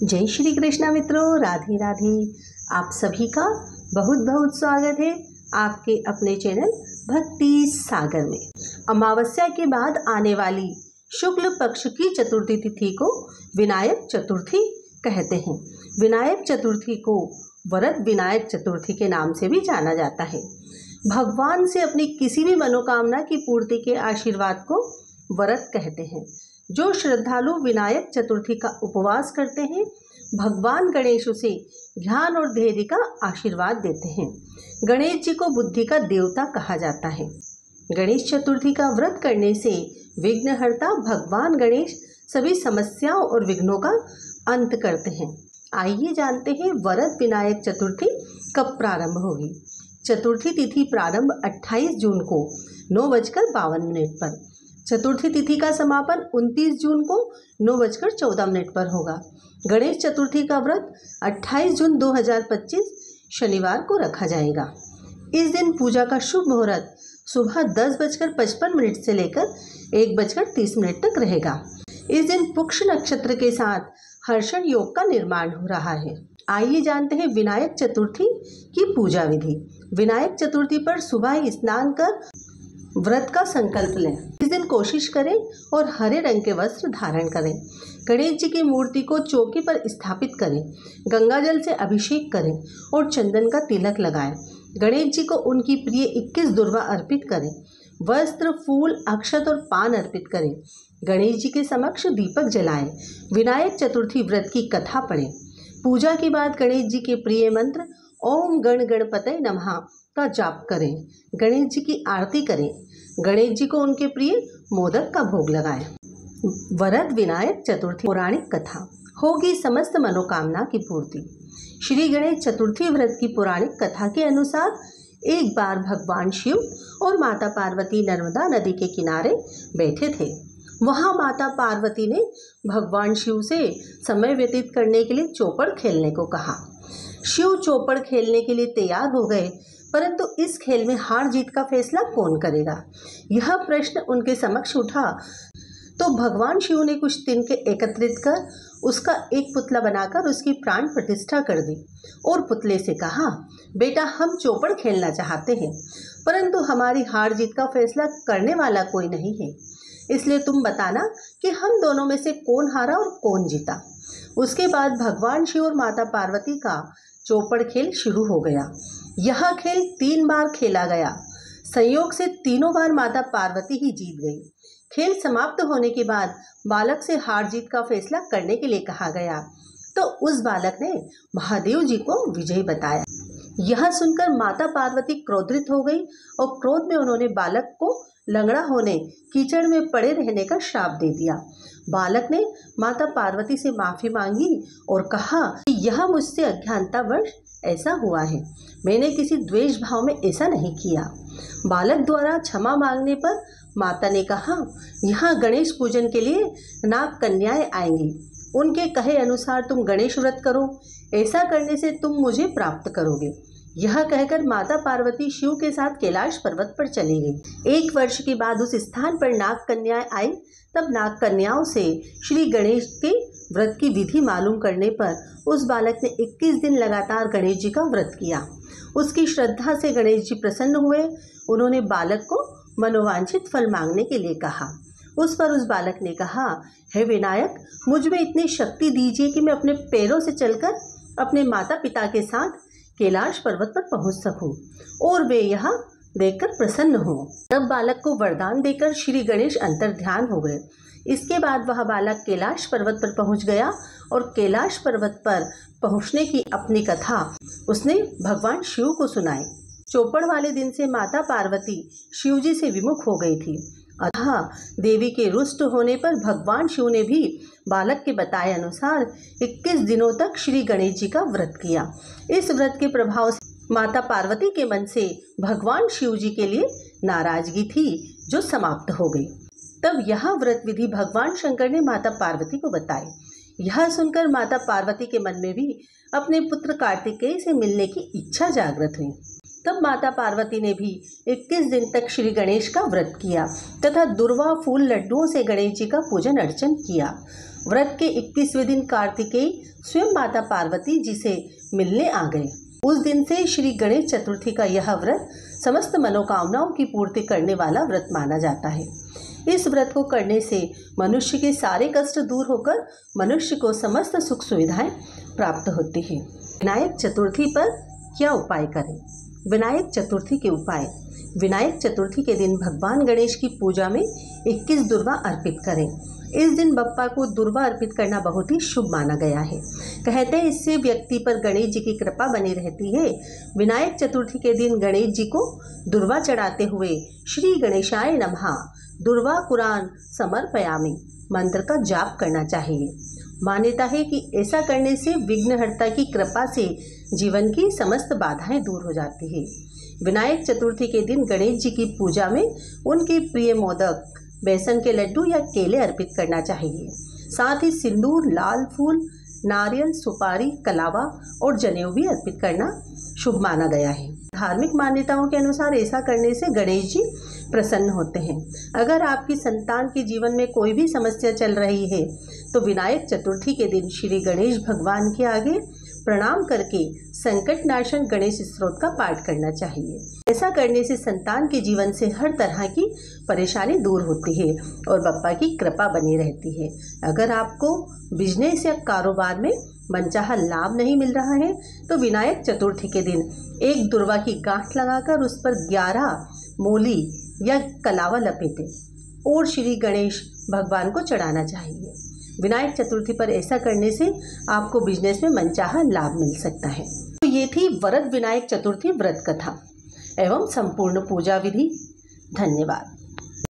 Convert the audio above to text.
जय श्री कृष्णा मित्रों, राधे राधे। आप सभी का बहुत बहुत स्वागत है आपके अपने चैनल भक्ति सागर में। अमावस्या के बाद आने वाली शुक्ल पक्ष की चतुर्थी तिथि को विनायक चतुर्थी कहते हैं। विनायक चतुर्थी को वरद विनायक चतुर्थी के नाम से भी जाना जाता है। भगवान से अपनी किसी भी मनोकामना की पूर्ति के आशीर्वाद को वरद कहते हैं। जो श्रद्धालु विनायक चतुर्थी का उपवास करते हैं, भगवान गणेश उसे ज्ञान और धैर्य का आशीर्वाद देते हैं। गणेश जी को बुद्धि का देवता कहा जाता है। गणेश चतुर्थी का व्रत करने से विघ्नहर्ता भगवान गणेश सभी समस्याओं और विघ्नों का अंत करते हैं। आइए जानते हैं वरद विनायक चतुर्थी कब प्रारंभ होगी। चतुर्थी तिथि प्रारंभ 28 जून को 9:52 पर। चतुर्थी तिथि का समापन 29 जून को 9:14 पर होगा। गणेश चतुर्थी का व्रत 28 जून 2025 शनिवार को रखा जाएगा। इस दिन पूजा का शुभ मुहूर्त सुबह 10:55 से लेकर 1:30 तक रहेगा। इस दिन पुक्ष नक्षत्र के साथ हर्षण योग का निर्माण हो रहा है। आइए जानते हैं विनायक चतुर्थी की पूजा विधि। विनायक चतुर्थी पर सुबह स्नान कर व्रत का संकल्प लें। इस दिन कोशिश करें और हरे रंग के वस्त्र धारण करें। गणेश जी की मूर्ति को चौकी पर स्थापित करें। गंगा जल से अभिषेक करें और चंदन का तिलक लगाएं। गणेश जी को उनकी प्रिय 21 दुर्वा अर्पित करें। वस्त्र, फूल, अक्षत और पान अर्पित करें। गणेश जी के समक्ष दीपक जलाएं। विनायक चतुर्थी व्रत की कथा पढ़ें। पूजा के बाद गणेश जी के प्रिय मंत्र ओम गण गणपतये नमः का जाप करें। गणेश जी की आरती करें। गणेश जी को उनके प्रिय मोदक का भोग लगाएं। वरद विनायक चतुर्थी पौराणिक कथा होगी समस्त मनोकामना की पूर्ति। श्री गणेश चतुर्थी व्रत की पौराणिक कथा के अनुसार एक बार भगवान शिव और माता पार्वती नर्मदा नदी के किनारे बैठे थे। वहां माता पार्वती ने भगवान शिव से समय व्यतीत करने के लिए चौपड़ खेलने को कहा। शिव चौपड़ खेलने के लिए तैयार हो गए, परंतु इस खेल में हार जीत का फैसला कौन करेगा, यह प्रश्न उनके समक्ष उठा। तो भगवान शिव ने कुछ तिनके एकत्रित कर उसका एक पुतला बनाकर उसकी प्राण प्रतिष्ठा कर दी और पुतले से कहा, बेटा हम चौपड़ खेलना चाहते हैं, परंतु हमारी हार जीत का फैसला करने वाला कोई नहीं है, इसलिए तुम बताना कि हम दोनों में से कौन हारा और कौन जीता। उसके बाद भगवान शिव और माता पार्वती का चौपड़ खेल शुरू हो गया। यह खेल 3 बार खेला गया। संयोग से तीनों बार माता पार्वती ही जीत गई। खेल समाप्त होने के बाद बालक से हार जीत का फैसला करने के लिए कहा गया, तो उस बालक ने महादेव जी को विजयी बताया। यह सुनकर माता पार्वती क्रोधित हो गई और क्रोध में उन्होंने बालक को लंगड़ा होने, कीचड़ में पड़े रहने का श्राप दे दिया। बालक ने माता पार्वती से माफी मांगी और कहा कि यह मुझसे अज्ञानतावश ऐसा हुआ है, मैंने किसी द्वेष भाव में ऐसा नहीं किया। बालक द्वारा क्षमा मांगने पर माता ने कहा, यहाँ गणेश पूजन के लिए नाग कन्याएं आएंगी, उनके कहे अनुसार तुम गणेश व्रत करो, ऐसा करने से तुम मुझे प्राप्त करोगे। यह कहकर माता पार्वती शिव के साथ कैलाश पर्वत पर चली गई। 1 वर्ष के बाद उस स्थान पर नाग कन्याएं आई। तब नाग कन्याओं से श्री गणेश के व्रत की विधि मालूम करने पर उस बालक ने 21 दिन लगातार गणेश जी का व्रत किया। उसकी श्रद्धा से गणेश जी प्रसन्न हुए। उन्होंने बालक को मनोवांछित फल मांगने के लिए कहा। उस पर उस बालक ने कहा, हे विनायक, मुझ में इतनी शक्ति दीजिए कि मैं अपने पैरों से चलकर अपने माता पिता के साथ कैलाश पर्वत पर पहुंच सकूं और वे यहाँ देखकर प्रसन्न हो। तब बालक को वरदान देकर श्री गणेश अंतर्ध्यान हो गए। इसके बाद वह बालक कैलाश पर्वत पर पहुंच गया और कैलाश पर्वत पर पहुंचने की अपनी कथा उसने भगवान शिव को सुनाई। चौपड़ वाले दिन से माता पार्वती शिव जी से विमुख हो गई थी। अतः देवी के रुष्ट होने पर भगवान शिव ने भी बालक के बताए अनुसार 21 दिनों तक श्री गणेश जी का व्रत किया। इस व्रत के प्रभाव से माता पार्वती के मन से भगवान शिव जी के लिए नाराजगी थी, जो समाप्त हो गई। तब यह व्रत विधि भगवान शंकर ने माता पार्वती को बताई। यह सुनकर माता पार्वती के मन में भी अपने पुत्र कार्तिकेय से मिलने की इच्छा जागृत हुई। तब माता पार्वती ने भी 21 दिन तक श्री गणेश का व्रत किया तथा दुर्वा, फूल, लड्डुओं से गणेश जी का पूजन अर्चन किया। व्रत के 21वें दिन कार्तिकेय स्वयं माता पार्वती जी से मिलने आ गए। उस दिन से श्री गणेश चतुर्थी का यह व्रत समस्त मनोकामनाओं की पूर्ति करने वाला व्रत माना जाता है। इस व्रत को करने से मनुष्य के सारे कष्ट दूर होकर मनुष्य को समस्त सुख सुविधाएं प्राप्त होती है। विनायक चतुर्थी पर क्या उपाय करें? विनायक चतुर्थी के उपाय। विनायक चतुर्थी के दिन भगवान गणेश की पूजा में 21 दुर्वा अर्पित करें। इस दिन बप्पा को दुर्वा अर्पित करना बहुत ही शुभ माना गया है। कहते हैं इससे व्यक्ति पर गणेश जी की कृपा बनी रहती है। विनायक चतुर्थी के दिन गणेश जी को दुर्वा चढ़ाते हुए श्री गणेशाय नमः दुर्वा कुरान समर्पयामि मंत्र का जाप करना चाहिए। मान्यता है कि ऐसा करने से विघ्नहर्ता की कृपा से जीवन की समस्त बाधाएं दूर हो जाती है। विनायक चतुर्थी के दिन गणेश जी की पूजा में उनके प्रिय मोदक, बेसन के लड्डू या केले अर्पित करना चाहिए। साथ ही सिंदूर, लाल फूल, नारियल, सुपारी, कलावा और जनेऊ भी अर्पित करना शुभ माना गया है। धार्मिक मान्यताओं के अनुसार ऐसा करने से गणेश जी प्रसन्न होते हैं। अगर आपकी संतान के जीवन में कोई भी समस्या चल रही है तो विनायक चतुर्थी के दिन श्री गणेश भगवान के आगे प्रणाम करके संकट नाशन गणेश स्तोत्र का पाठ करना चाहिए। ऐसा करने से संतान के जीवन से हर तरह की परेशानी दूर होती है और बप्पा की कृपा बनी रहती है। अगर आपको बिजनेस या कारोबार में मनचाहा लाभ नहीं मिल रहा है तो विनायक चतुर्थी के दिन एक दुर्वा की गांठ लगाकर उस पर 11 मूली या कलावा लपेटें और श्री गणेश भगवान को चढ़ाना चाहिए। विनायक चतुर्थी पर ऐसा करने से आपको बिजनेस में मनचाहा लाभ मिल सकता है। तो ये थी वरद विनायक चतुर्थी व्रत कथा एवं संपूर्ण पूजा विधि। धन्यवाद।